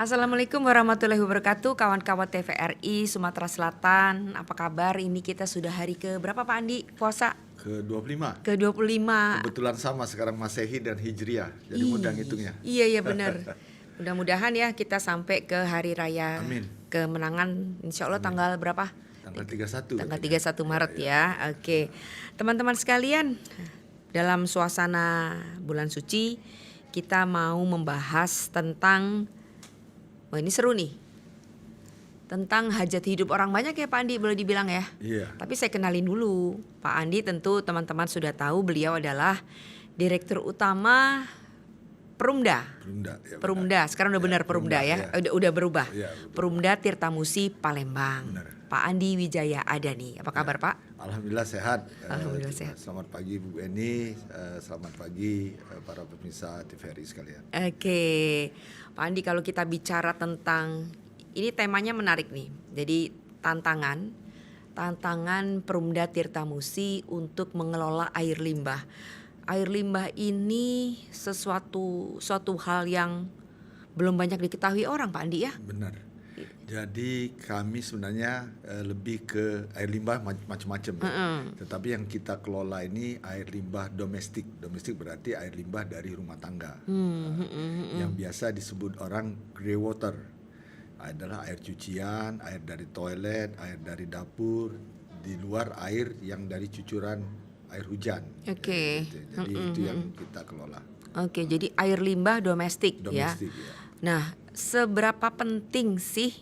Assalamualaikum warahmatullahi wabarakatuh, kawan-kawan TVRI Sumatera Selatan. Apa kabar? Ini kita sudah hari ke berapa Pak Andi puasa? Ke-25. Ke-25. Kebetulan sama sekarang Masehi dan Hijriah. Jadi mudah ngitungnya. Iya benar. Mudah-mudahan ya kita sampai ke hari raya Amin. kemenangan, insya Allah tanggal berapa? Tanggal 31. Tanggal 31 Maret ya. Oke. Teman-teman sekalian, dalam suasana bulan suci kita mau membahas tentang, wah ini seru nih, tentang hajat hidup orang banyak ya Pak Andi, boleh dibilang ya. Iya. Tapi saya kenalin dulu, Pak Andi tentu teman-teman sudah tahu beliau adalah Direktur Utama Perumda. Perumda, sekarang udah benar Perumda ya. Udah berubah. Ya, Perumda Tirtamusi Palembang. Benar. Pak Andi Wijaya Adani. Apa kabar Pak? Alhamdulillah sehat. Alhamdulillah sehat. Selamat pagi Bu Eni, selamat pagi para pemirsa TVRI sekalian. Oke, Pak Andi, kalau kita bicara tentang ini, temanya menarik nih. Jadi tantangan Perumda Tirtamusi untuk mengelola air limbah. Air limbah ini suatu hal yang belum banyak diketahui orang Pak Andi ya. Benar. Jadi kami sebenarnya lebih ke air limbah macam-macam. Tetapi yang kita kelola ini air limbah domestik. Domestik berarti air limbah dari rumah tangga. Yang biasa disebut orang grey water. Adalah air cucian, air dari toilet, air dari dapur, di luar air yang dari cucuran air hujan. Oke. Jadi itu yang kita kelola. Oke, jadi air limbah domestik ya. Domestik ya. Nah, seberapa penting sih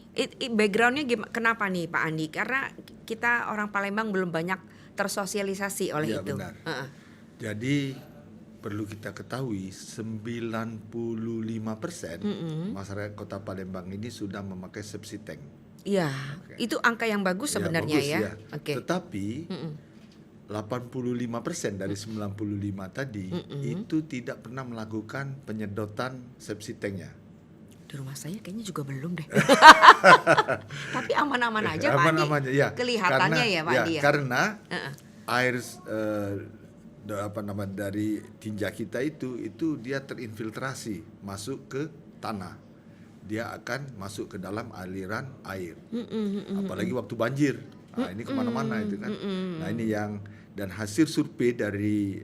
backgroundnya kenapa nih Pak Andi? Karena kita orang Palembang belum banyak tersosialisasi oleh Ya, itu. Benar. Jadi perlu kita ketahui 95% masyarakat Kota Palembang ini sudah memakai sepsi tank. Iya, itu angka yang bagus sebenarnya bagus, ya. Oke. Tetapi 85% dari 95 tadi itu tidak pernah melakukan penyedotan sepsi tanknya. Di rumah saya kayaknya juga belum deh. Tapi aman-aman aja Pak Andi. Aman-aman ya. Kelihatannya ya Pak Andi ya. Karena air dari tinja kita itu dia terinfiltrasi masuk ke tanah. Dia akan masuk ke dalam aliran air. Apalagi waktu banjir. Nah, ini kemana-mana itu kan. Nah, ini yang, dan hasil survei dari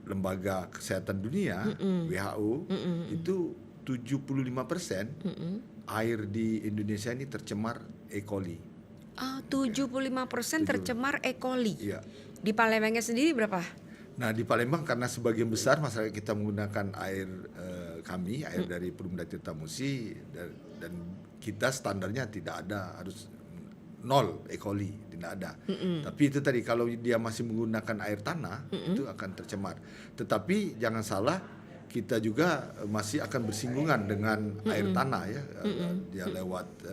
Lembaga Kesehatan Dunia WHO itu 75% air di Indonesia ini tercemar E. coli. 75% tercemar E. coli. Iya. Di Palembangnya sendiri berapa? Nah, di Palembang karena sebagian besar masyarakat kita menggunakan air air dari Perumda Tirtamusi, dan kita standarnya tidak ada, harus 0 E. coli, tidak ada. Tapi itu tadi, kalau dia masih menggunakan air tanah itu akan tercemar. Tetapi jangan salah, kita juga masih akan bersinggungan dengan air tanah ya. Dia lewat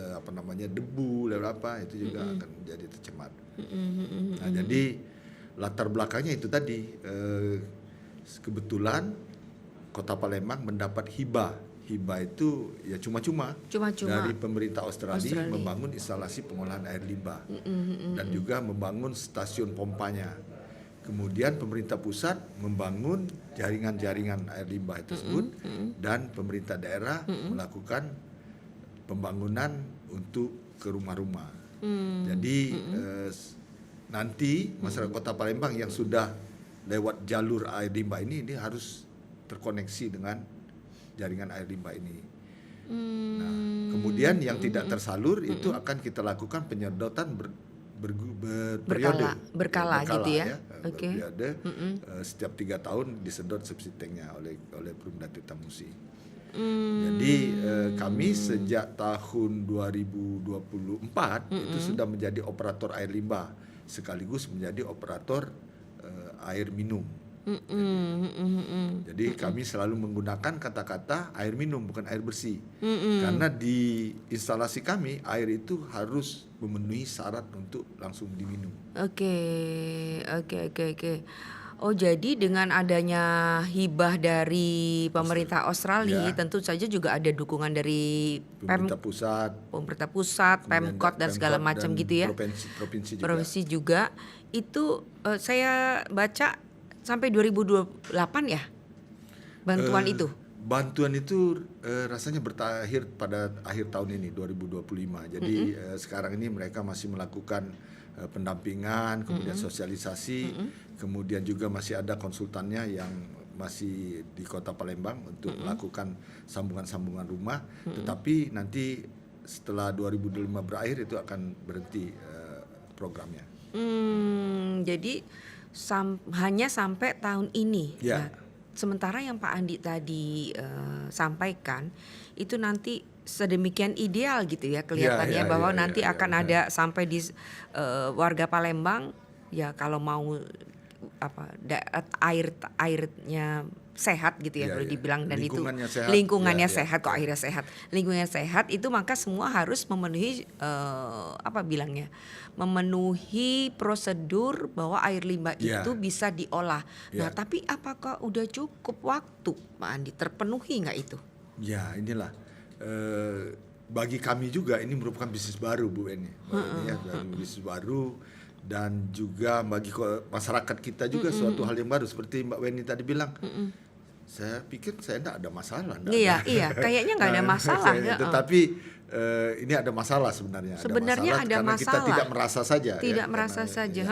debu, lewat apa, itu juga akan menjadi tercemar. Nah, jadi latar belakangnya itu tadi, kebetulan Kota Palembang mendapat hibah itu ya cuma-cuma dari pemerintah Australia membangun instalasi pengolahan air limbah dan juga membangun stasiun pompanya. Kemudian pemerintah pusat membangun jaringan-jaringan air limbah tersebut dan pemerintah daerah melakukan pembangunan untuk ke rumah-rumah. Jadi nanti masyarakat Kota Palembang yang sudah lewat jalur air limbah ini harus terkoneksi dengan jaringan air limbah ini. Nah, kemudian yang tidak tersalur itu akan kita lakukan penyedotan berkala gitu ya. Berperiode, setiap 3 tahun disedot sepsi tanknya oleh Perumda Tirtamusi. Jadi kami sejak tahun 2024 itu sudah menjadi operator air limbah sekaligus menjadi operator air minum. Jadi kami selalu menggunakan kata-kata air minum, bukan air bersih. Karena di instalasi kami air itu harus memenuhi syarat untuk langsung diminum. Oke. Oh, jadi dengan adanya hibah dari pemerintah Australia, tentu saja juga ada dukungan dari pemerintah pusat, Pemkot dan segala macam gitu ya. Provinsi juga. Itu saya baca sampai 2028 ya bantuan itu. Bantuan itu rasanya berakhir pada akhir tahun ini 2025. Jadi sekarang ini mereka masih melakukan pendampingan, kemudian sosialisasi, kemudian juga masih ada konsultannya yang masih di Kota Palembang untuk melakukan sambungan-sambungan rumah. Tetapi nanti setelah 2025 berakhir itu akan berhenti programnya. Jadi hanya sampai tahun ini. Ya. Nah, sementara yang Pak Andi tadi sampaikan itu nanti sedemikian ideal gitu ya kelihatannya bahwa nanti akan ada sampai di warga Palembang ya kalau mau airnya sehat gitu ya kalau dibilang, dan lingkungannya itu sehat. Lingkungannya sehat kok airnya sehat. Lingkungannya sehat itu maka semua harus memenuhi memenuhi prosedur bahwa air limbah itu bisa diolah. Nah, tapi apakah udah cukup waktu Pak Andi, terpenuhi nggak itu? Ya, inilah bagi kami juga ini merupakan bisnis baru Bu Eni. Bisnis baru. Dan juga bagi masyarakat kita juga suatu hal yang baru seperti Mbak Weni tadi bilang. Saya pikir saya tidak ada masalah. Iya, kayaknya nggak ada masalah. Tetapi ini ada masalah sebenarnya. Sebenarnya ada masalah. Kita tidak merasa saja. Tidak merasa saja.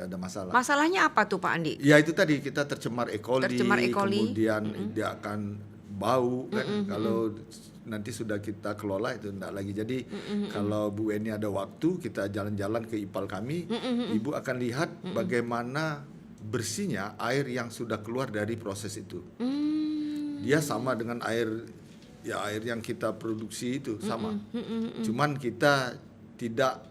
Ada masalah. Masalahnya apa tuh Pak Andi? Ya itu tadi kita tercemar E. coli. Kemudian dia akan bau kan. Kalau nanti sudah kita kelola itu enggak lagi. Jadi kalau Bu Eni ada waktu kita jalan-jalan ke IPAL kami, Ibu akan lihat bagaimana bersihnya air yang sudah keluar dari proses itu. Dia sama dengan air yang kita produksi itu sama. Cuman kita tidak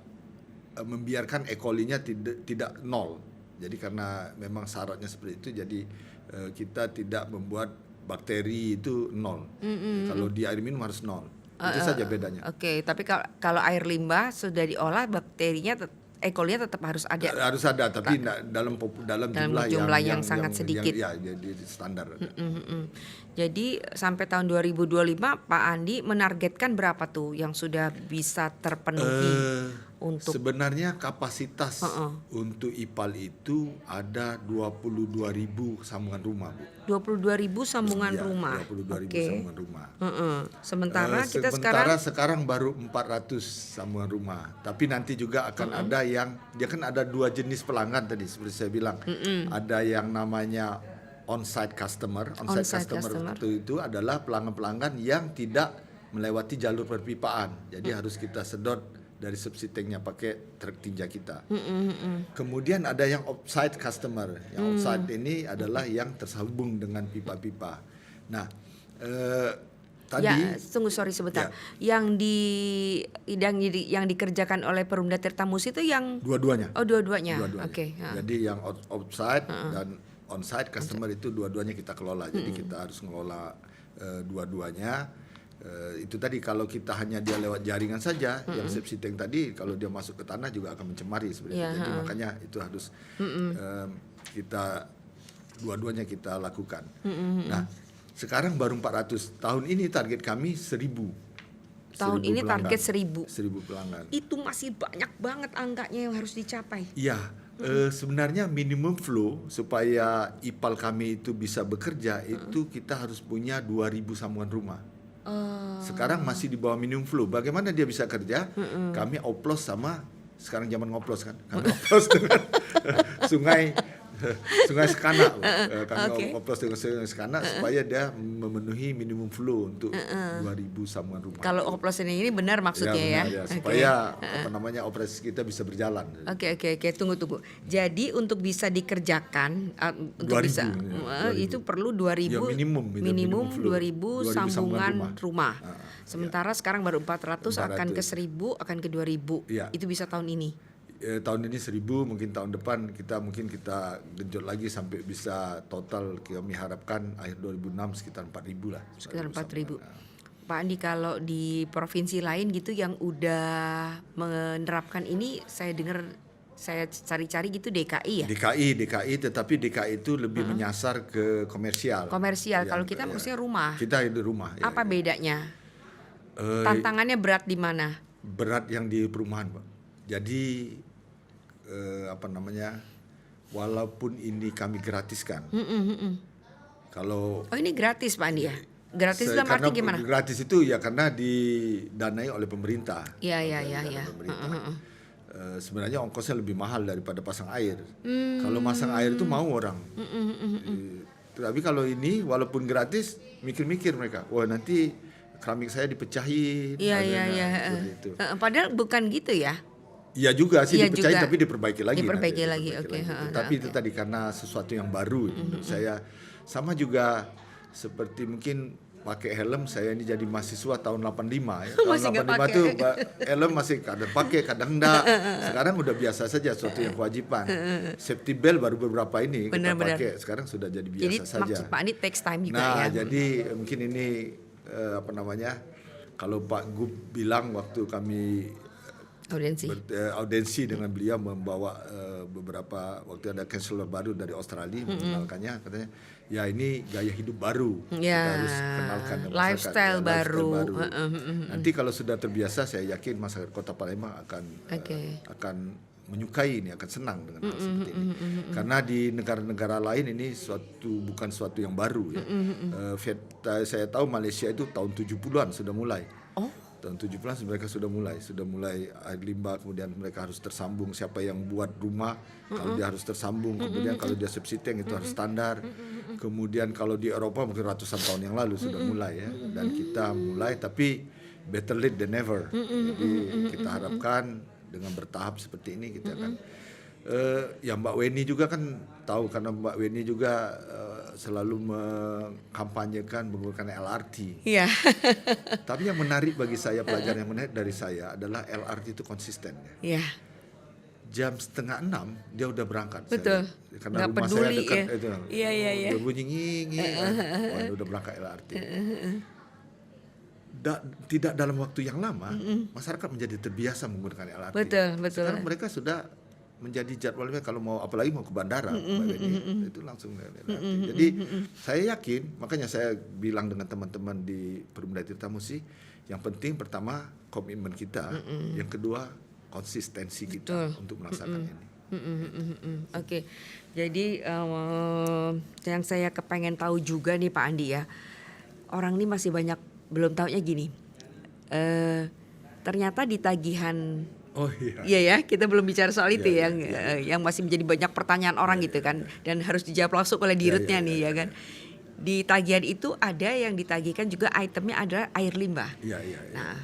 membiarkan E. coli-nya tidak nol. Jadi karena memang syaratnya seperti itu, jadi kita tidak membuat bakteri itu nol. Kalau di air minum harus nol. Itu saja bedanya. Oke, tapi kalau air limbah sudah diolah, bakterinya E. coli-nya tetap harus ada. Harus ada, tapi dalam jumlah yang sangat sedikit. Jadi standar. Jadi sampai tahun 2025 Pak Andi menargetkan berapa tuh yang sudah bisa terpenuhi untuk sebenarnya kapasitas untuk IPAL itu ada 22.000 sambungan rumah, Bu. 22.000 sambungan rumah. 22.000 sambungan rumah. Sementara kita sekarang baru 400 sambungan rumah. Tapi nanti juga akan ada yang dia kan ada dua jenis pelanggan tadi seperti saya bilang. Ada yang namanya on-site customer. On-site customer itu adalah pelanggan-pelanggan yang tidak melewati jalur perpipaan. Jadi harus kita sedot dari subsidi tanknya pakai truk tinja kita. Kemudian ada yang off-site customer. Yang off-site ini adalah yang tersambung dengan pipa-pipa. Nah, tadi tunggu sebentar. Yang dikerjakan oleh Perumda Tirtamusi itu yang dua-duanya. Oh, dua-duanya. Oke. Jadi yang off-site dan on-site customer itu dua-duanya kita kelola. Jadi kita harus ngelola dua-duanya. Itu tadi kalau kita hanya dia lewat jaringan saja, yang subsidi tank tadi kalau dia masuk ke tanah juga akan mencemari sebenarnya. Jadi makanya itu harus kita dua-duanya kita lakukan. Nah, sekarang baru 400. Tahun ini target kami 1.000. Tahun ini target 1.000 pelanggan. Itu masih banyak banget angkanya yang harus dicapai. Iya. Sebenarnya minimum flow supaya IPAL kami itu bisa bekerja itu kita harus punya 2.000 sambungan rumah. Sekarang masih di bawah minimum flow. Bagaimana dia bisa kerja? Kami oplos sama sekarang zaman ngoplos kan. Kami oplos dengan Sungai Sekana. Kami oplos dengan Sungai Sekana supaya dia memenuhi minimum flow untuk 2.000 sambungan rumah. Kalau oplos ini benar maksudnya ya. Supaya operasi kita bisa berjalan. Oke, tunggu. Jadi untuk bisa dikerjakan itu perlu 2.000 minimum 2.000 sambungan rumah. Sementara sekarang baru 400 akan ke 1.000 akan ke 2.000. Itu bisa tahun ini. Tahun ini 1.000, mungkin tahun depan kita genjot lagi sampai bisa total kami harapkan akhir 2006 sekitar 4.000 lah. Sekitar 4.000. Pak Andi, kalau di provinsi lain gitu yang udah menerapkan ini, saya dengar, saya cari-cari gitu DKI ya? DKI, tetapi DKI itu lebih menyasar ke komersial. Kalau kita maksudnya rumah. Kita di rumah. Apa bedanya? Tantangannya berat di mana? Berat yang di perumahan, Pak. Jadi walaupun ini kami gratiskan. Kalau ini gratis Pak Andi ya? Gratis dalam arti gimana? Gratis itu ya karena didanai oleh pemerintah. Iya. Sebenarnya ongkosnya lebih mahal daripada pasang air. Kalau masang air itu mau orang. Tapi kalau ini walaupun gratis, mikir-mikir mereka. Wah nanti keramik saya dipecahin. Iya. Padahal bukan gitu ya. Iya juga sih dipecahin juga. tapi diperbaiki lagi. Oke. Tapi itu tadi karena sesuatu yang baru menurut saya. Sama juga seperti mungkin pakai helm, saya ini jadi mahasiswa tahun 85 ya. Tahun 85 tuh helm masih kadang pakai, kadang enggak. Sekarang udah biasa saja, suatu yang kewajiban. Safety belt baru beberapa ini kita pakai, sekarang sudah jadi biasa saja. Jadi maksud Pak Andi takes time juga ya. Nah, jadi mungkin ini kalau Pak Gub bilang waktu kami audiensi dengan beliau membawa beberapa waktu ada counselor baru dari Australia mengenalkannya, katanya ya ini gaya hidup baru, kita harus kenalkan lifestyle baru. Nanti kalau sudah terbiasa, saya yakin masyarakat Kota Palembang akan menyukai ini, akan senang dengan hal seperti ini. Karena di negara-negara lain ini bukan suatu yang baru ya. Saya tahu Malaysia itu tahun 70-an sudah mulai. Tahun 70-an mereka sudah mulai air limbah, kemudian mereka harus tersambung. Siapa yang buat rumah, kalau dia harus tersambung. Kemudian kalau dia septic tank itu harus standar. Kemudian kalau di Eropa mungkin ratusan tahun yang lalu sudah mulai ya. Dan kita mulai, tapi better late than never. Jadi kita harapkan dengan bertahap seperti ini kita akan ya Mbak Weni juga kan tahu, karena Mbak Weni juga selalu mengkampanyekan menggunakan LRT. Iya. Tapi yang menarik bagi saya, pelajaran yang menarik dari saya adalah LRT itu konsisten. Iya. Jam 5:30 dia udah berangkat. Betul. Karena nggak rumah peduli, saya dekat ya. itu. Iya. Berbunyi nging. Udah berangkat LRT. Tidak dalam waktu yang lama, masyarakat menjadi terbiasa menggunakan LRT. Betul. Sekarang mereka sudah menjadi jadwalnya, kalau apalagi mau ke bandara, itu langsung LRT. Jadi saya yakin, makanya saya bilang dengan teman-teman di Perumda Tirta Musi, yang penting pertama komitmen kita, yang kedua konsistensi kita untuk melaksanakan ini. Oke. Jadi yang saya kepengen tahu juga nih Pak Andi ya, orang ini masih banyak belum tahunya gini. Ternyata di tagihan iya ya, kita belum bicara soal itu yang masih menjadi banyak pertanyaan orang gitu kan, dan harus dijawab langsung oleh dirutnya nih ya kan. Di tagihan itu ada yang ditagihkan juga itemnya adalah air limbah. Nah,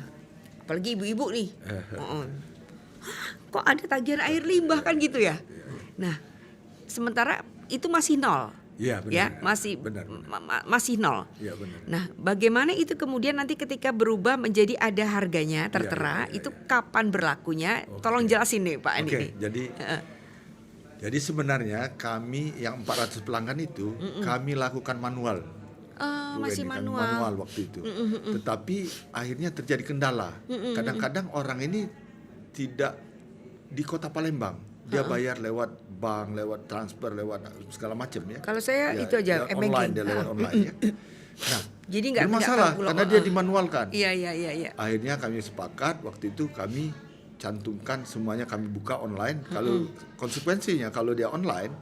apalagi ibu-ibu nih. Kok ada tagihan air limbah kan gitu ya? Nah, sementara itu masih nol. Iya benar. Ya, masih masih nol. Iya benar. Nah, bagaimana itu kemudian nanti ketika berubah menjadi ada harganya tertera, itu kapan berlakunya? Tolong jelasin nih Pak Andi. Jadi sebenarnya kami yang 400 pelanggan itu kami lakukan manual. Masih manual waktu itu. Tetapi akhirnya terjadi kendala. Kadang-kadang orang ini tidak di Kota Palembang. Dia bayar lewat bank, lewat transfer, lewat segala macam ya. Kalau saya itu aja online, dia lewat online ya. Nah, jadi nggak masalah karena dia dimanualkan. Iya. Akhirnya kami sepakat waktu itu kami cantumkan semuanya, kami buka online. Kalau konsekuensinya kalau dia online,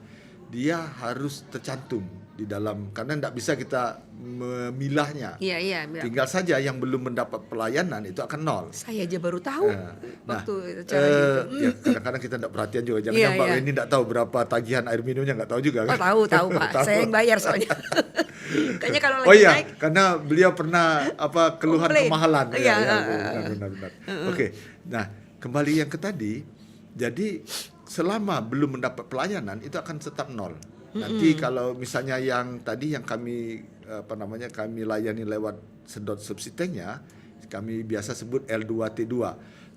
dia harus tercantum di dalam, karena tidak bisa kita memilahnya. Iya. Tinggal saja yang belum mendapat pelayanan itu akan nol. Saya aja baru tahu waktu cara gitu. Ya, kadang-kadang kita tidak perhatian juga. Jangan Mbak Weni tidak tahu berapa tagihan air minumnya, nggak tahu juga kan? Tahu Pak. Saya yang bayar soalnya. Kayaknya kalau lagi naik. Karena beliau pernah keluhan kemahalan. Iya. Benar. Oke. Nah, kembali yang ke tadi. Jadi selama belum mendapat pelayanan itu akan tetap nol. Nanti kalau misalnya yang tadi yang kami kami layani lewat sedot subsitenya, kami biasa sebut L2T2,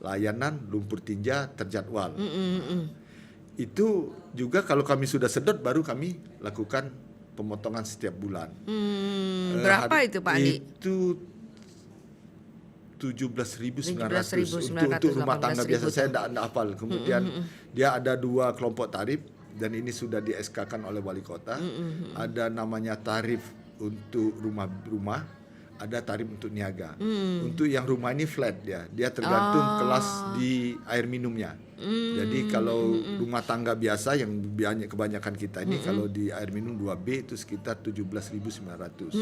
layanan lumpur tinja terjadwal. Itu juga kalau kami sudah sedot baru kami lakukan pemotongan setiap bulan. Berapa itu Pak Andi? Itu 17.900 untuk rumah tangga biasa. Saya tidak hafal. Kemudian dia ada 2 kelompok tarif, dan ini sudah di SK-kan oleh wali kota. Ada namanya tarif untuk rumah, ada tarif untuk niaga. Untuk yang rumah ini flat dia tergantung kelas di air minumnya. Jadi kalau rumah tangga biasa yang kebanyakan kita ini kalau di air minum 2B itu sekitar 17.900.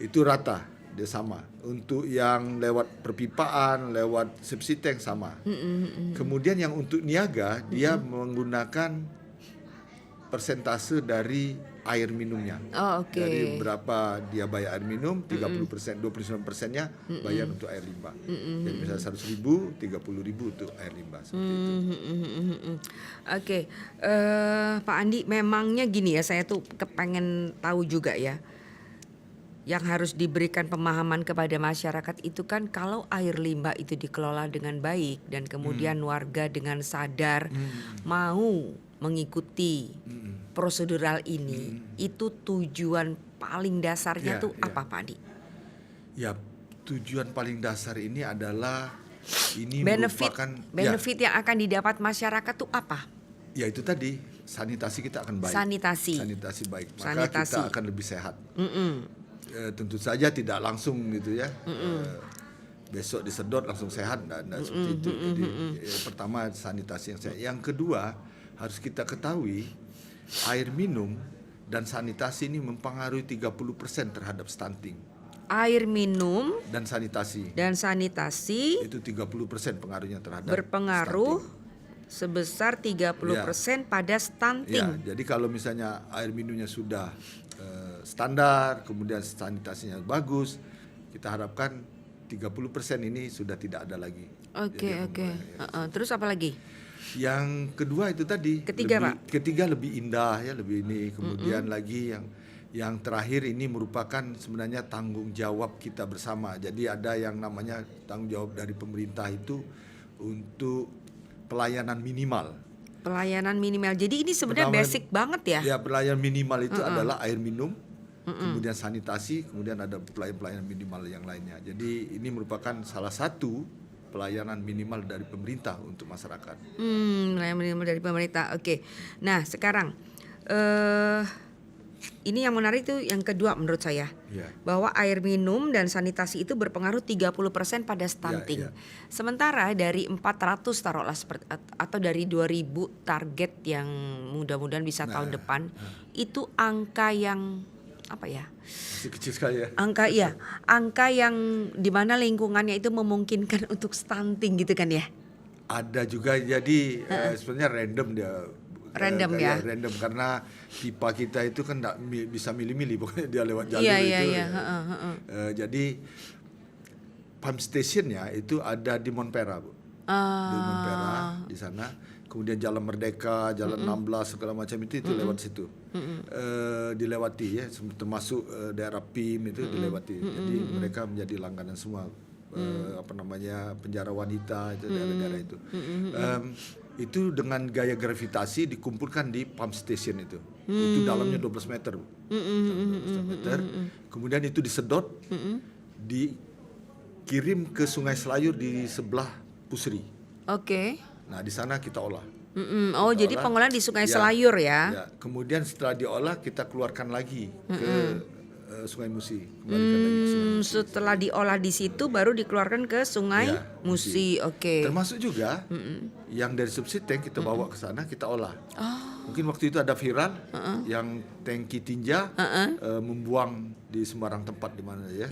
Itu rata, dia sama. Untuk yang lewat perpipaan, lewat sepsi tank sama. Kemudian yang untuk niaga dia menggunakan persentase dari air minumnya. Jadi berapa dia bayar air minum, 30%, 29%-nya bayar untuk air limbah. Jadi misalnya 100.000, 30.000 untuk air limbah seperti itu. Pak Andi, memangnya gini ya, saya tuh kepengen tahu juga ya. Yang harus diberikan pemahaman kepada masyarakat itu kan kalau air limbah itu dikelola dengan baik dan kemudian warga dengan sadar mau mengikuti prosedural ini, itu tujuan paling dasarnya tuh apa, Pak Andi? Ya, tujuan paling dasar ini adalah benefit yang akan didapat masyarakat tuh apa? Ya itu tadi, sanitasi kita akan baik. Sanitasi baik, maka kita akan lebih sehat. Tentu saja tidak langsung gitu ya. Besok disedot langsung sehat dan seperti itu. Jadi pertama sanitasi yang sehat. Yang kedua harus kita ketahui air minum dan sanitasi ini mempengaruhi 30% terhadap stunting. Air minum dan sanitasi itu 30% pengaruhnya terhadap berpengaruh stunting. Sebesar 30% pada stunting. Jadi kalau misalnya air minumnya sudah standar, kemudian sanitasinya bagus, kita harapkan 30% ini sudah tidak ada lagi. Terus apa lagi? Yang kedua itu tadi. Ketiga lebih indah ya, lebih ini. Kemudian lagi yang terakhir ini merupakan sebenarnya tanggung jawab kita bersama. Jadi ada yang namanya tanggung jawab dari pemerintah itu untuk pelayanan minimal. Jadi ini sebenarnya basic banget ya? Ya, pelayanan minimal itu adalah air minum, kemudian sanitasi, kemudian ada pelayanan minimal yang lainnya. Jadi ini merupakan salah satu pelayanan minimal dari pemerintah untuk masyarakat. Pelayanan minimal dari pemerintah. Oke. Nah, sekarang ini yang menarik itu yang kedua menurut saya. Bahwa air minum dan sanitasi itu berpengaruh 30% pada stunting. Sementara dari 400 taruhlah atau dari 2000 target yang mudah-mudahan bisa tahun depan, itu angka yang apa ya? Masih kecil sekali ya. Angka yang dimana lingkungannya itu memungkinkan untuk stunting gitu kan ya? Ada juga, jadi sebenarnya random dia. Random karena pipa kita itu kan tidak bisa milih-milih, pokoknya dia lewat jalur itu. Jadi pump stationnya itu ada di Montpera, Bu. Di Montpera di sana. Kemudian Jalan Merdeka, Jalan 16 segala macam itu lewat situ. Dilewati ya, termasuk daerah PIM itu dilewati. Jadi mereka menjadi langganan semua. Penjara wanita itu daerah-daerah itu. Itu dengan gaya gravitasi dikumpulkan di pump station itu. Itu dalamnya 12 meter. 12 meter. Kemudian itu disedot, dikirim ke Sungai Selayur di sebelah Pusri. Nah, di sana kita olah. Jadi pengolahan di Sungai Selayur ya. Kemudian setelah diolah kita keluarkan lagi ke Sungai Musi. Setelah diolah di situ baru dikeluarkan ke Sungai Musi. Termasuk juga yang dari subsidi tank kita bawa ke sana, kita olah. Mungkin waktu itu ada viral yang tangki tinja membuang di sembarang tempat di mana ya.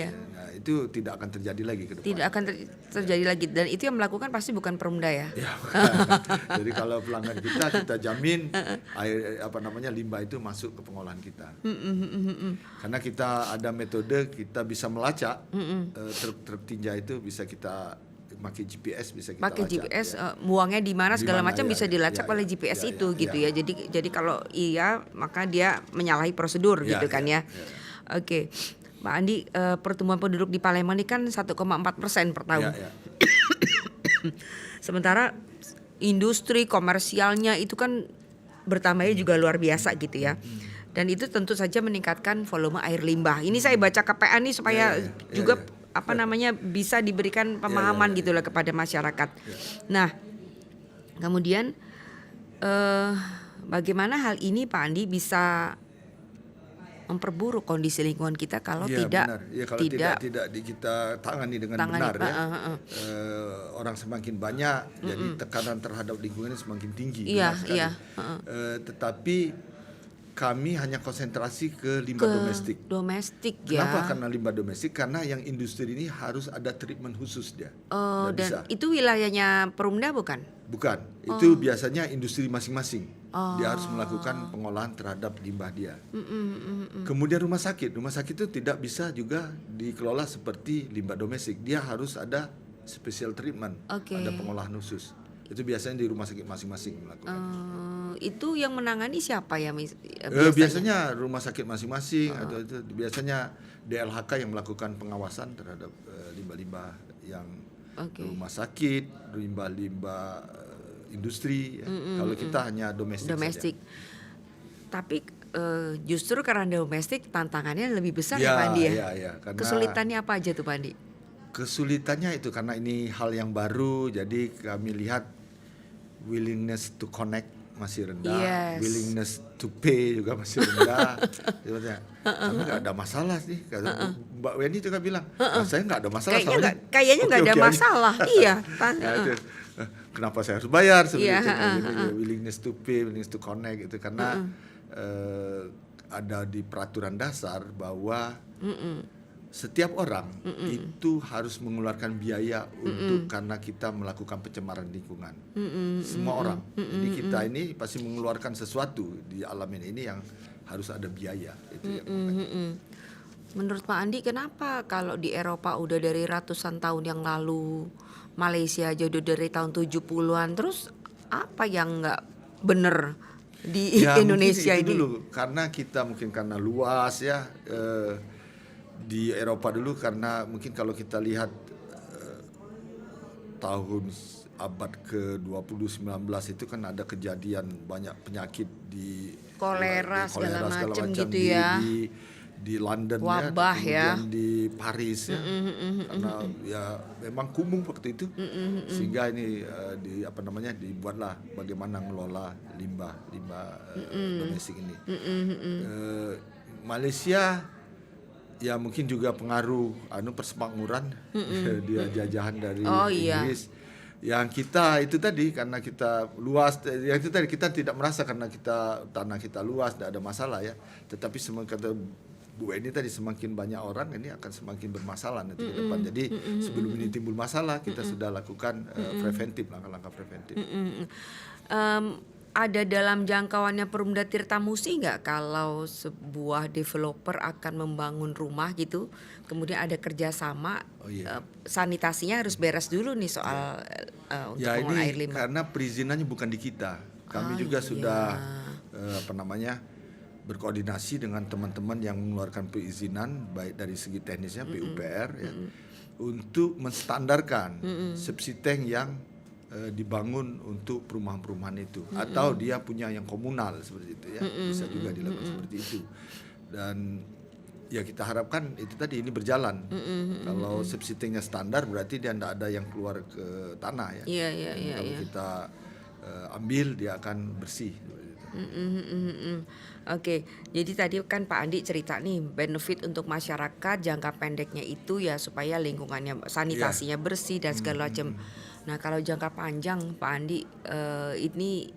Nah, itu tidak akan terjadi lagi ke depan. Tidak akan terjadi lagi, dan itu yang melakukan pasti bukan Perumda ya. Jadi kalau pelanggan kita jamin air limbah itu masuk ke pengolahan kita. Karena kita ada metode, kita bisa melacak truk tinja itu, bisa kita pakai GPS, bisa kita pakai GPS, buangnya di mana segala macam bisa dilacak oleh GPS itu gitu ya. Jadi kalau iya maka dia menyalahi prosedur gitu kan ya. Oke. Pak Andi, pertumbuhan penduduk di Palembang ini kan 1,4% per tahun. Sementara industri komersialnya itu kan bertambahnya juga luar biasa gitu ya. Dan itu tentu saja meningkatkan volume air limbah. Ini saya baca KPA nih supaya juga bisa diberikan pemahaman gitu lah kepada masyarakat. Nah, kemudian bagaimana hal ini Pak Andi bisa memperburuk kondisi lingkungan kita kalau ya, tidak benar. Ya, kalau tidak kita tangani dengan benar ya. Orang semakin banyak, jadi tekanan terhadap lingkungan semakin tinggi. Tetapi kami hanya konsentrasi ke limbah domestik. Kenapa? Karena limbah domestik, karena yang industri ini harus ada treatment khusus dia. Dan bisa. Itu wilayahnya Perumda bukan? Bukan, itu biasanya industri masing-masing. Dia harus melakukan pengolahan terhadap limbah dia. Kemudian rumah sakit itu tidak bisa juga dikelola seperti limbah domestik. Dia harus ada special treatment, ada pengolahan khusus. Itu biasanya di rumah sakit masing-masing melakukan. Itu yang menangani siapa ya? Biasanya rumah sakit masing-masing atau itu biasanya DLHK yang melakukan pengawasan terhadap limbah-limbah yang rumah sakit, limbah-limbah industri. Kalau kita hanya domestik. Saja. Tapi justru karena domestik tantangannya lebih besar ya Pak Andi ya. Karena kesulitannya apa aja tuh Pak Andi? Kesulitannya itu karena ini hal yang baru, jadi kami lihat willingness to connect masih rendah, willingness to pay juga masih rendah. Kami nggak ada masalah sih. Mbak Weni juga bilang, saya nggak ada masalah. Kayaknya nggak ada masalah. Iya. Kenapa saya harus bayar seperti itu? Willingness to pay, willingness to connect itu karena ada di peraturan dasar bahwa setiap orang itu harus mengeluarkan biaya untuk karena kita melakukan pencemaran lingkungan. Semua orang. Jadi kita ini pasti mengeluarkan sesuatu di alam ini yang harus ada biaya. Itu yang Menurut Pak Andi, kenapa kalau di Eropa udah dari ratusan tahun yang lalu, Malaysia aja udah dari tahun 70-an, terus apa yang nggak bener di Indonesia itu ini? Dulu, karena kita mungkin karena luas ya. Di Eropa dulu karena mungkin kalau kita lihat tahun abad ke-20 19 itu kan ada kejadian banyak penyakit di kolera segala macam gitu ya. Di London wabah ya, kemudian di Paris ya. Karena ya memang kumuh waktu itu. Sehingga ini dibuatlah bagaimana mengelola limbah domestik ini. Malaysia ya mungkin juga pengaruh persemakmuran dia jajahan dari Inggris. Yang kita itu tadi karena kita luas, yang itu tadi kita tidak merasa karena tanah kita luas tidak ada masalah ya. Tetapi kata Bu Eni tadi semakin banyak orang ini akan semakin bermasalah nanti ke depan. Jadi sebelum ini timbul masalah kita sudah lakukan preventif, langkah-langkah preventif. Ada dalam jangkauannya Perumda Tirtamusi nggak kalau sebuah developer akan membangun rumah gitu, kemudian ada kerjasama, sanitasinya harus beres dulu nih soal untuk pengelolaan air limbah. Karena perizinannya bukan di kita, kami juga sudah berkoordinasi dengan teman-teman yang mengeluarkan perizinan baik dari segi teknisnya PUPR ya, untuk menstandarkan sepsi tank yang dibangun untuk perumahan-perumahan itu, atau dia punya yang komunal seperti itu ya, bisa juga dilakukan seperti itu. Dan ya kita harapkan itu tadi ini berjalan. Kalau sepsi tanknya standar berarti dia tidak ada yang keluar ke tanah ya. Kalau kita ambil dia akan bersih. Oke, jadi tadi kan Pak Andi cerita nih benefit untuk masyarakat jangka pendeknya itu ya supaya lingkungannya sanitasinya bersih dan segala macam. Nah kalau jangka panjang Pak Andi, ini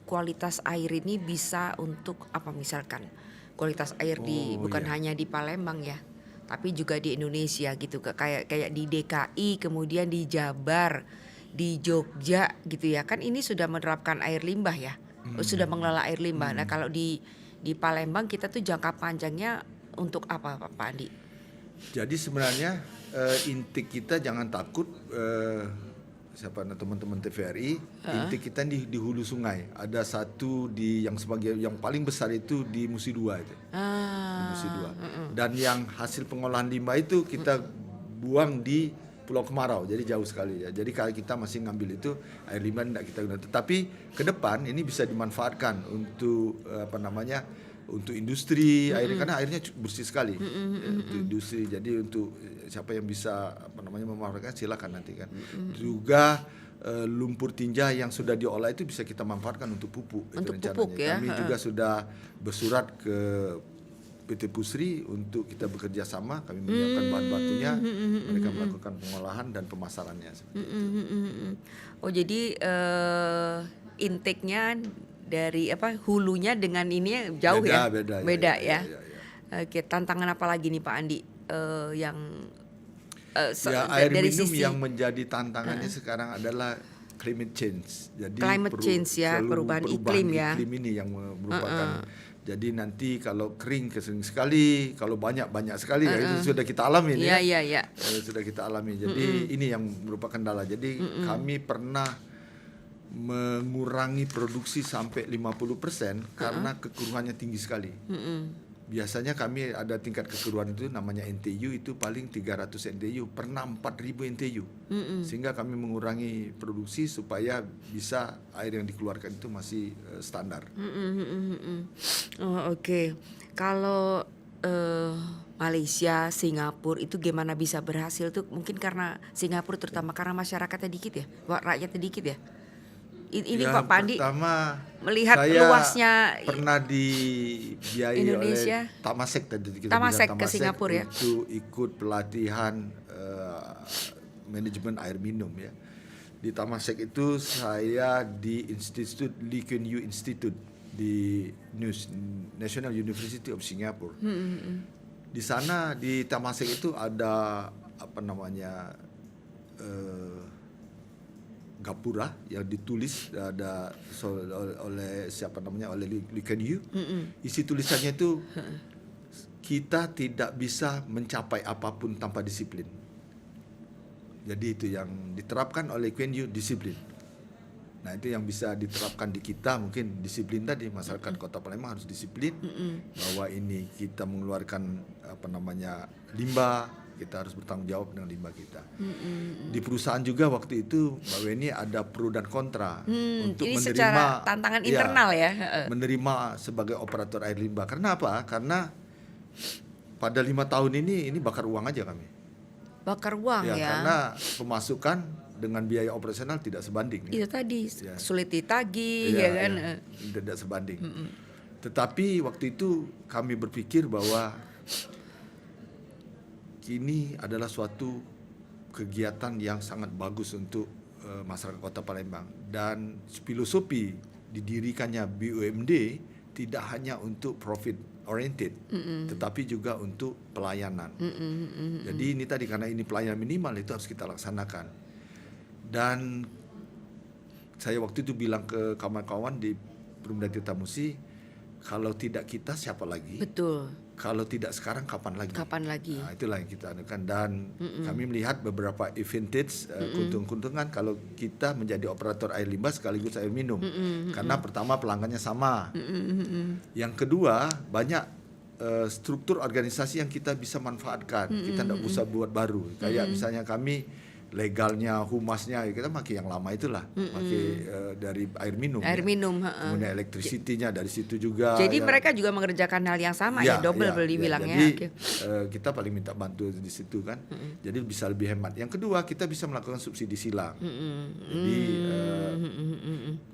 kualitas air ini bisa untuk apa misalkan? Kualitas air bukan hanya di Palembang ya, tapi juga di Indonesia gitu, kayak di DKI, kemudian di Jabar, di Jogja gitu ya. Kan ini sudah menerapkan air limbah ya. Sudah mengelola air limbah. Nah kalau di Palembang kita tuh jangka panjangnya untuk apa Pak Andi? Jadi sebenarnya inti kita jangan takut, teman-teman TVRI, inti kita di hulu sungai. Ada satu yang paling besar itu di Musi Dua itu. Di Musi Dua. Dan yang hasil pengolahan limbah itu kita buang di Pulau Kemarau, jadi jauh sekali ya. Jadi kalau kita masih ngambil itu air limbah tidak kita gunakan. Tetapi ke depan ini bisa dimanfaatkan untuk untuk industri airnya, karena airnya bersih sekali untuk industri. Jadi untuk siapa yang bisa memanfaatkan silakan nanti kan. Juga lumpur tinja yang sudah diolah itu bisa kita manfaatkan untuk pupuk. Untuk itu rencananya. pupuk ya. Kami juga sudah bersurat ke PT Pusri untuk kita bekerja sama. Kami menyiapkan bahan bakunya, mereka melakukan pengolahan dan pemasarannya seperti itu. Oh jadi intake-nya dari hulunya dengan ini jauh beda ya. Oke, tantangan apa lagi nih Pak Andi yang air minum sisi, yang menjadi tantangannya sekarang adalah climate change. Jadi climate change ya, perubahan iklim ya. Iklim ini yang merupakan jadi nanti kalau kering sering sekali, kalau banyak sekali ya itu sudah kita alami ya. Sudah kita alami. Jadi ini yang merupakan kendala. Jadi kami pernah mengurangi produksi sampai 50% karena kekeruhannya tinggi sekali. Biasanya kami ada tingkat kekeruhan itu namanya NTU itu paling 300 NTU, pernah 4000 NTU. Sehingga kami mengurangi produksi supaya bisa air yang dikeluarkan itu masih standar. Oke. Kalau Malaysia, Singapura itu gimana bisa berhasil tuh? Mungkin karena Singapura terutama karena masyarakatnya dikit ya, rakyatnya dikit ya. Ini Pak Pandi melihat luasnya pernah dibiayai Indonesia, oleh Tamasek tadi kita Tamasek ke Singapura ya untuk ikut pelatihan manajemen air minum ya. Di Tamasek itu saya di Institut Lee Kuan Yew Institute di National University of Singapore. Di sana di Tamasek itu ada gapura yang ditulis oleh Lee Kuan Yew. Isi tulisannya itu kita tidak bisa mencapai apapun tanpa disiplin. Jadi itu yang diterapkan oleh Kuan Yew, disiplin. Nah itu yang bisa diterapkan di kita, mungkin disiplin tadi masyarakat Kota Palembang harus disiplin bahwa ini kita mengeluarkan limbah. Kita harus bertanggung jawab dengan limbah kita. Di perusahaan juga waktu itu Mbak Weni ada pro dan kontra untuk ini menerima secara tantangan internal ya. Menerima sebagai operator air limbah. Karena apa? Karena pada 5 tahun ini bakar uang aja kami. Bakar uang ya. Karena pemasukan dengan biaya operasional tidak sebanding. Itu tadi sulit ditagih ya kan. Tidak sebanding. Tetapi waktu itu kami berpikir bahwa ini adalah suatu kegiatan yang sangat bagus untuk masyarakat Kota Palembang, dan filosofi didirikannya BUMD tidak hanya untuk profit oriented, tetapi juga untuk pelayanan. Jadi ini tadi karena ini pelayanan minimal itu harus kita laksanakan. Dan saya waktu itu bilang ke kawan-kawan di Perumda Tirta Musi, kalau tidak kita siapa lagi? Betul. Kalau tidak sekarang kapan lagi? Nah, itulah yang kita anukan, dan kami melihat beberapa advantage keuntungan kalau kita menjadi operator air limbah sekaligus air minum. Karena pertama pelanggannya sama. Yang kedua banyak struktur organisasi yang kita bisa manfaatkan. Kita tidak usah buat baru. Kayak misalnya kami legalnya, humasnya kita pakai yang lama itulah, pakai dari air minum. Kemudian electricity-nya dari situ juga. Jadi mereka juga mengerjakan hal yang sama double dibilangnya. Jadi kita paling minta bantu di situ kan. Jadi bisa lebih hemat. Yang kedua kita bisa melakukan subsidi silang. Jadi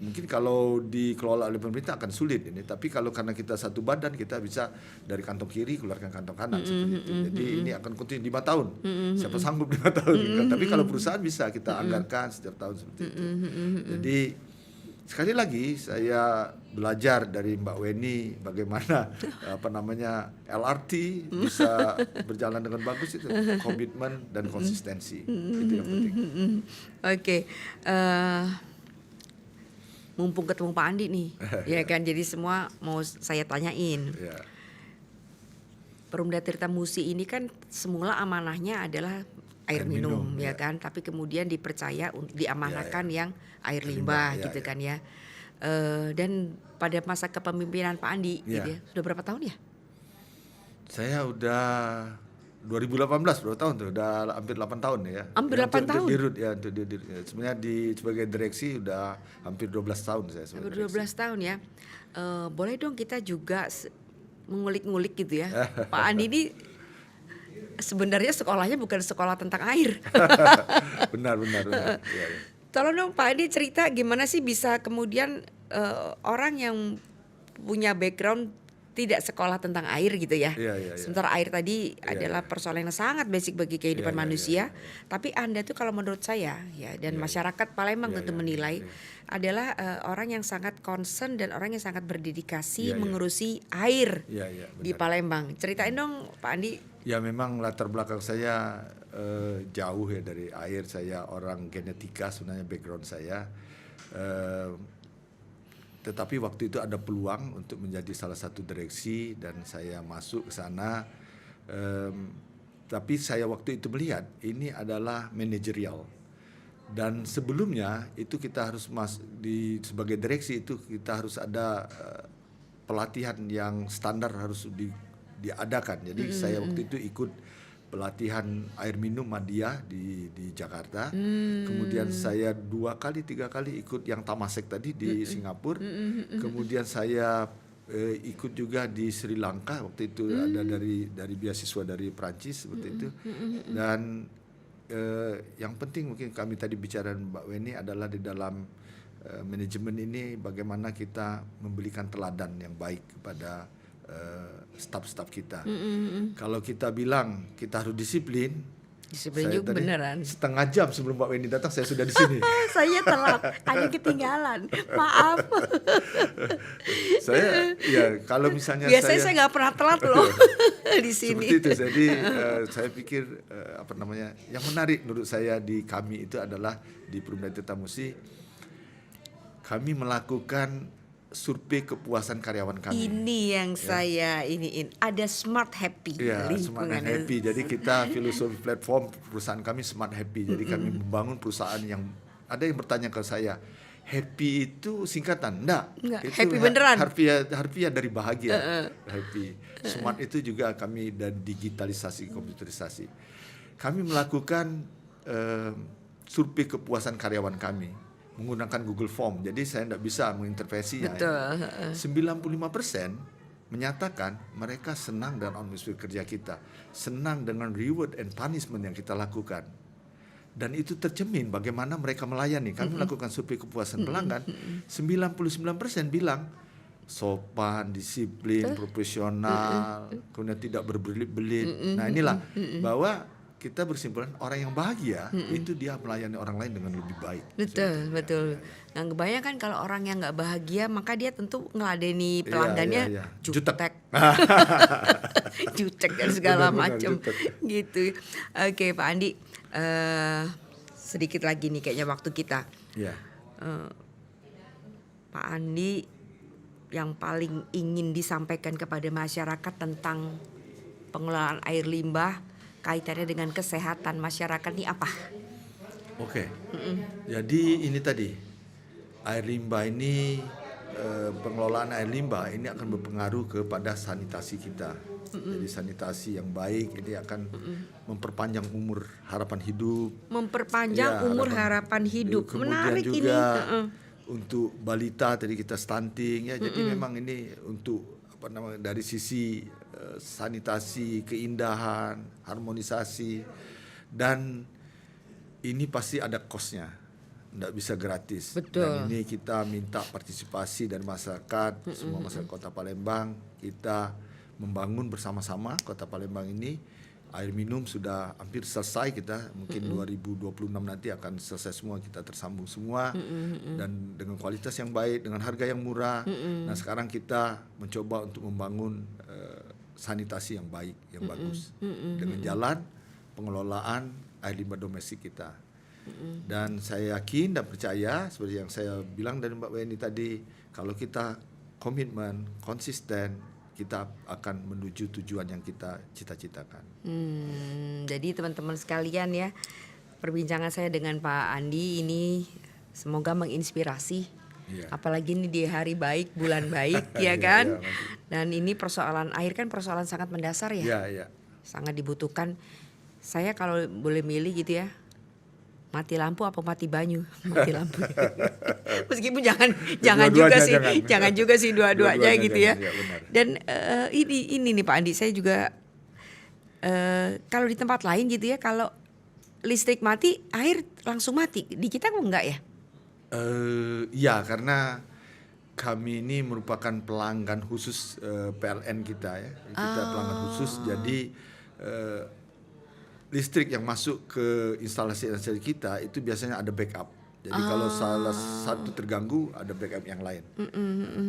mungkin kalau dikelola oleh pemerintah akan sulit ini. Tapi kalau karena kita satu badan, kita bisa dari kantong kiri keluarkan kantong kanan seperti itu. Jadi ini akan kontinu 5 tahun. Siapa sanggup 5 tahun? Tapi kalau perusahaan bisa kita anggarkan setiap tahun seperti itu. Jadi sekali lagi saya belajar dari Mbak Weni bagaimana LRT bisa berjalan dengan bagus, itu komitmen dan konsistensi itu yang penting. Oke. Mumpung ketemu Pak Andi nih, ya kan, jadi semua mau saya tanyain. Perumda Tirta Musi ini kan semula amanahnya adalah air minum ya kan, tapi kemudian dipercaya diamanahkan yang air limbah gitu kan ya. Dan pada masa kepemimpinan Pak Andi gitu ya, sudah berapa tahun ya? Saya udah 2018 berapa tahun tuh, udah hampir 8 tahun ya. Hampir 8 tahun? Untuk dirut ya. Sebenarnya sebagai direksi udah hampir 12 tahun saya sebagai direksi. 12 tahun ya. Boleh dong kita juga mengulik-ngulik gitu ya. Pak Andi ini sebenarnya sekolahnya bukan sekolah tentang air. Benar. Ya. Tolong dong Pak Andi cerita gimana sih bisa kemudian orang yang punya background tidak sekolah tentang air gitu ya. Iya. Sementara air tadi adalah persoalan yang sangat basic bagi kehidupan manusia. Tapi Anda tuh kalau menurut saya ya, dan masyarakat Palembang tentu menilai adalah orang yang sangat concern dan orang yang sangat berdedikasi mengurusi air di Palembang. Ceritain dong Pak Andi. Ya memang latar belakang saya jauh ya dari air. Saya orang genetika sebenarnya, background saya. Tetapi waktu itu ada peluang untuk menjadi salah satu direksi dan saya masuk ke sana. Tapi saya waktu itu melihat ini adalah manajerial. Dan sebelumnya itu kita harus sebagai direksi itu kita harus ada pelatihan yang standar harus diadakan. Jadi saya waktu itu ikut pelatihan air minum Madia di Jakarta. Kemudian saya 2 kali 3 kali ikut yang Tamasek tadi di Singapura. Kemudian saya ikut juga di Sri Lanka waktu itu, ada dari beasiswa dari Prancis seperti itu. Dan yang penting mungkin kami tadi bicara Mbak Weni adalah di dalam manajemen ini bagaimana kita memberikan teladan yang baik kepada staf-staf kita. Kalau kita bilang kita harus disiplin juga beneran. Setengah jam sebelum Mbak Weni datang saya sudah di sini. Saya telat, ada ketinggalan. Maaf. Saya ya kalau misalnya biasanya saya nggak pernah telat loh di sini. Seperti itu. Jadi saya pikir yang menarik menurut saya di kami itu adalah di Perumda Tirtamusi kami melakukan survei kepuasan karyawan kami. Ini yang saya iniin. Ada smart happy. Ya, smart and happy. Jadi kita filosofi platform perusahaan kami smart happy. Jadi kami membangun perusahaan yang ada yang bertanya ke saya, happy itu singkatan? Enggak. Itu happy beneran. Harfiah dari bahagia. Happy. Smart itu juga kami dan digitalisasi, komputerisasi. Kami melakukan survei kepuasan karyawan kami menggunakan Google Form. Jadi saya tidak bisa mengintervensinya. Betul. 95% menyatakan mereka senang dengan atmosfer kerja kita, senang dengan reward and punishment yang kita lakukan. Dan itu tercermin bagaimana mereka melayani. Kami melakukan survei kepuasan pelanggan, 99% bilang sopan, disiplin, profesional, kemudian tidak berbelit-belit. Nah inilah bahwa kita bersimpulan orang yang bahagia itu dia melayani orang lain dengan lebih baik. Betul. Nah kebayangkan kalau orang yang nggak bahagia maka dia tentu ngeladeni pelanggannya jutek, jutek dan segala macam gitu. Oke Pak Andi, sedikit lagi nih kayaknya waktu kita. Pak Andi, yang paling ingin disampaikan kepada masyarakat tentang pengelolaan air limbah kaitannya dengan kesehatan masyarakat ini apa? Oke. Jadi ini tadi air limbah ini pengelolaan air limbah ini akan berpengaruh kepada sanitasi kita. Jadi sanitasi yang baik ini akan memperpanjang umur harapan hidup. Harapan hidup. Kemudian menarik juga ini. Untuk balita tadi kita stunting ya. Jadi memang ini untuk dari sisi sanitasi, keindahan, harmonisasi, dan ini pasti ada cost-nya, tidak bisa gratis. Betul. Dan ini kita minta partisipasi dari masyarakat, semua masyarakat Kota Palembang. Kita membangun bersama-sama Kota Palembang ini. Air minum sudah hampir selesai kita, mungkin 2026 nanti akan selesai semua, kita tersambung semua dan dengan kualitas yang baik, dengan harga yang murah. Nah sekarang kita mencoba untuk membangun sanitasi yang baik, yang bagus dengan jalan pengelolaan air limbah domestik kita. Dan saya yakin dan percaya seperti yang saya bilang dari Mbak Weni tadi, kalau kita komitmen, konsisten, kita akan menuju tujuan yang kita cita-citakan. Jadi teman-teman sekalian ya, perbincangan saya dengan Pak Andi ini semoga menginspirasi. Apalagi ini di hari baik, bulan baik ya kan. Dan ini persoalan air kan persoalan sangat mendasar ya. Sangat dibutuhkan. Saya kalau boleh milih gitu ya, mati lampu apa mati banyu? Mati lampu. Meskipun jangan juga sih dua-duanya gitu ya. Dan ini nih Pak Andi, saya juga kalau di tempat lain gitu ya, kalau listrik mati air langsung mati. Di kita kok enggak ya? Ya karena kami ini merupakan pelanggan khusus PLN kita ya. Kita pelanggan khusus, jadi listrik yang masuk ke instalasi kita itu biasanya ada backup. Jadi kalau salah satu terganggu, ada backup yang lain.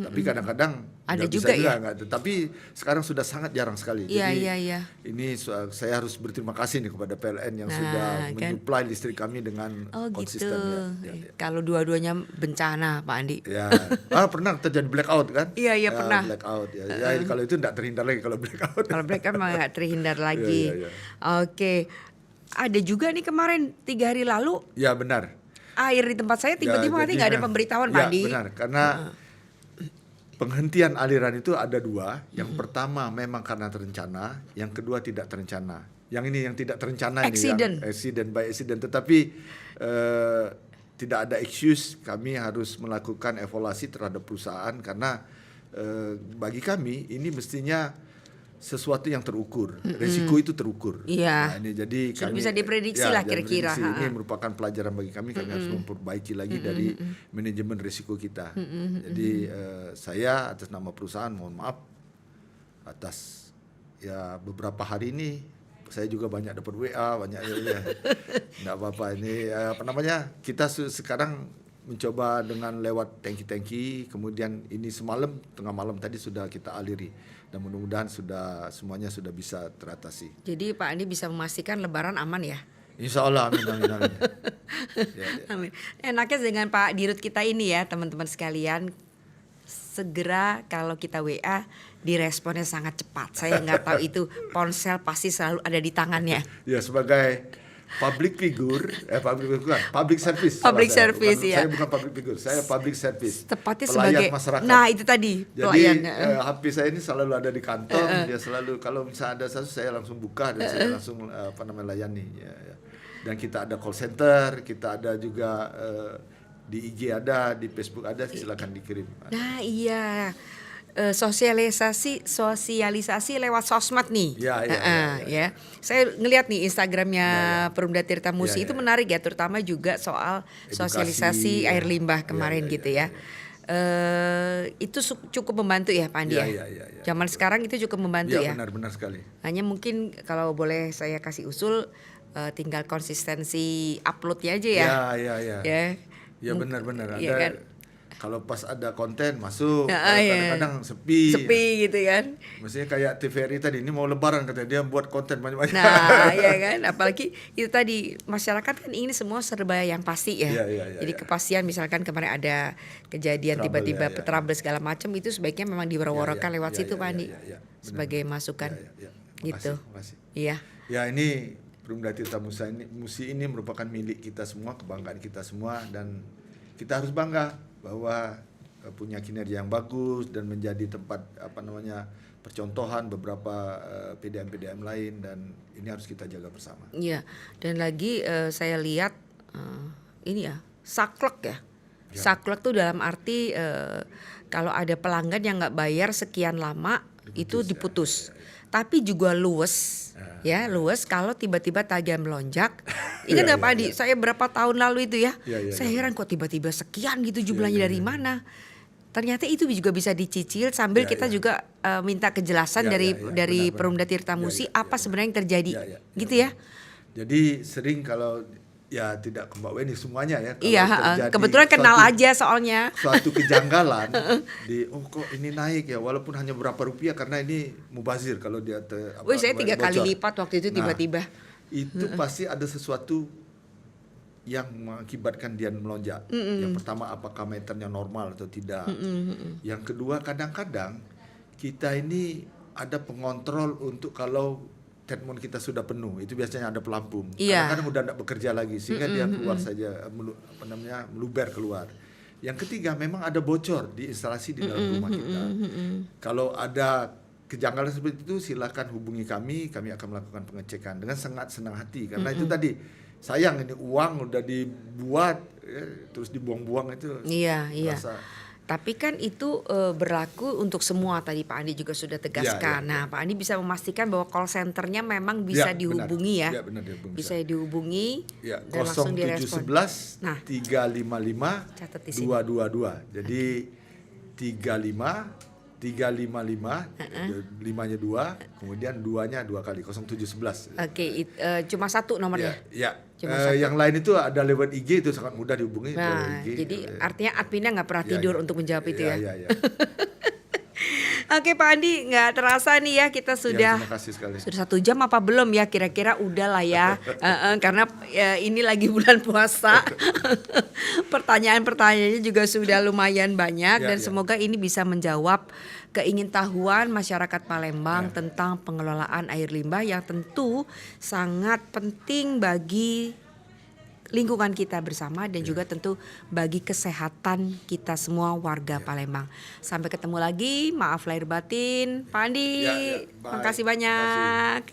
Tapi kadang-kadang ada juga ya. Tapi sekarang sudah sangat jarang sekali. Iya, Jadi iya. ini saya harus berterima kasih nih kepada PLN yang sudah menyuplai listrik kami dengan konsisten. Gitu. Ya. Kalau dua-duanya bencana, Pak Andi. Ya, pernah terjadi blackout kan? Iya, pernah. Blackout ya. Kalau itu tidak terhindar lagi kalau blackout. Kalau blackout memang nggak terhindar lagi. Iya. Oke, ada juga nih kemarin 3 hari lalu. Ya benar. Air di tempat saya tiba-tiba nanti nggak ada pemberitahuan, Pak Andi. Ya benar, karena penghentian aliran itu ada 2. Yang pertama memang karena terencana, yang kedua tidak terencana. Yang ini yang tidak terencana Accident. ini, accident by accident. Tetapi tidak ada excuse, kami harus melakukan evaluasi terhadap perusahaan karena bagi kami ini mestinya sesuatu yang terukur, resiko itu terukur. Iya. Nah, ini jadi sudah kami bisa diprediksi lah kira-kira. Ini merupakan pelajaran bagi kami harus memperbaiki lagi dari manajemen risiko kita. Jadi saya atas nama perusahaan mohon maaf atas ya beberapa hari ini saya juga banyak dapat WA, banyak ya. Enggak apa-apa ini kita sekarang mencoba dengan lewat tangki-tangki, kemudian ini semalam tengah malam tadi sudah kita aliri. Dan mudah-mudahan semuanya sudah bisa teratasi. Jadi Pak Andi bisa memastikan Lebaran aman ya? Insya Allah, amin. Amin. Enaknya dengan Pak Dirut kita ini ya teman-teman sekalian, segera kalau kita WA diresponnya sangat cepat. Saya nggak tahu itu ponsel pasti selalu ada di tangannya. Ya sebagai public service. Ya. Saya bukan public figure, saya public service. Tepatnya pelayan sebagai masyarakat. Nah, itu tadi pelayan. Jadi HP saya ini selalu ada di kantong, dia selalu kalau misalnya ada sesuatu saya langsung buka dan saya langsung layani ya. Dan kita ada call center, kita ada juga di IG ada, di Facebook ada, silakan dikirim. Nah, iya. Sosialisasi lewat sosmed nih. Ya. Saya ngelihat nih Instagramnya Perumda Tirta Musi itu menarik ya, terutama juga soal edukasi, sosialisasi air limbah kemarin gitu ya. Itu cukup membantu ya Pak Andi ya. Zaman sekarang itu cukup membantu ya. Benar sekali. Hanya mungkin kalau boleh saya kasih usul, tinggal konsistensi uploadnya aja ya. Ya benar. Ya, ada kan? Kalau pas ada konten masuk, kadang-kadang sepi gitu kan. Maksudnya kayak TVRI tadi, ini mau lebaran katanya dia buat konten banyak-banyak. Nah, ya kan, apalagi itu tadi masyarakat kan ingin semua serba yang pasti ya. Jadi kepastian, misalkan kemarin ada kejadian tiba-tiba trouble segala macam, itu sebaiknya memang diworo-worokan lewat situ Pak Andi. Sebagai masukan. Gitu. Makasih. Iya. Ya ini Perumda Tirta Musi ini merupakan milik kita semua, kebanggaan kita semua, dan kita harus bangga bahwa punya kinerja yang bagus dan menjadi tempat percontohan beberapa PDAM lain, dan ini harus kita jaga bersama. Iya, dan lagi saya lihat ini ya, saklek ya. Saklek tuh dalam arti kalau ada pelanggan yang nggak bayar sekian lama itu diputus. Tapi juga luwes kalau tiba-tiba tagihan melonjak. Ingat nggak Pak Adi? Saya berapa tahun lalu itu ya, saya heran kok tiba-tiba sekian gitu jumlahnya dari mana. Ternyata itu juga bisa dicicil sambil kita juga minta kejelasan dari Perumda Tirta Musi apa sebenarnya yang terjadi, gitu ya. Jadi sering kalau tidak ke Mbak Weni semuanya ya. Kebetulan kenal aja soalnya. Suatu kejanggalan kok ini naik ya, walaupun hanya berapa rupiah karena ini mubazir kalau dia saya 3 kali lipat waktu itu tiba-tiba. Itu pasti ada sesuatu yang mengakibatkan dia melonjak. Yang pertama, apakah meternya normal atau tidak. Yang kedua, kadang-kadang kita ini ada pengontrol untuk kalau treatment kita sudah penuh, itu biasanya ada pelampung. Kadang-kadang udah tidak bekerja lagi sehingga dia keluar saja, meluber keluar. Yang ketiga, memang ada bocor di instalasi di dalam rumah kita. Kalau ada kejanggalan seperti itu, silakan hubungi kami akan melakukan pengecekan dengan sangat senang hati. Karena itu tadi, sayang ini uang udah dibuat terus dibuang-buang itu. Iya. Tapi kan itu berlaku untuk semua, tadi Pak Andi juga sudah tegaskan. Nah, Pak Andi bisa memastikan bahwa call centernya memang bisa dihubungi ya. Benar, bisa dihubungi dan langsung direspon. 0711 355 222. Jadi 35, 5-nya 2, kemudian 2-nya 2 kali, 0711. Oke, cuma satu nomornya. Ya. Yang lain itu ada lewat IG, itu sangat mudah dihubungi. Nah, IG, jadi artinya adminnya nggak pernah tidur untuk menjawab itu ya. Iya. Oke Pak Andi, nggak terasa nih ya kita sudah terima kasih sekali. Sudah 1 jam apa belum ya, kira-kira udah lah ya. Karena ini lagi bulan puasa. Pertanyaan-pertanyaannya juga sudah lumayan banyak dan semoga ini bisa menjawab keingintahuan masyarakat Palembang tentang pengelolaan air limbah yang tentu sangat penting bagi lingkungan kita bersama dan juga tentu bagi kesehatan kita semua warga Palembang. Sampai ketemu lagi, maaf lahir batin, Pak Andi. Makasih banyak.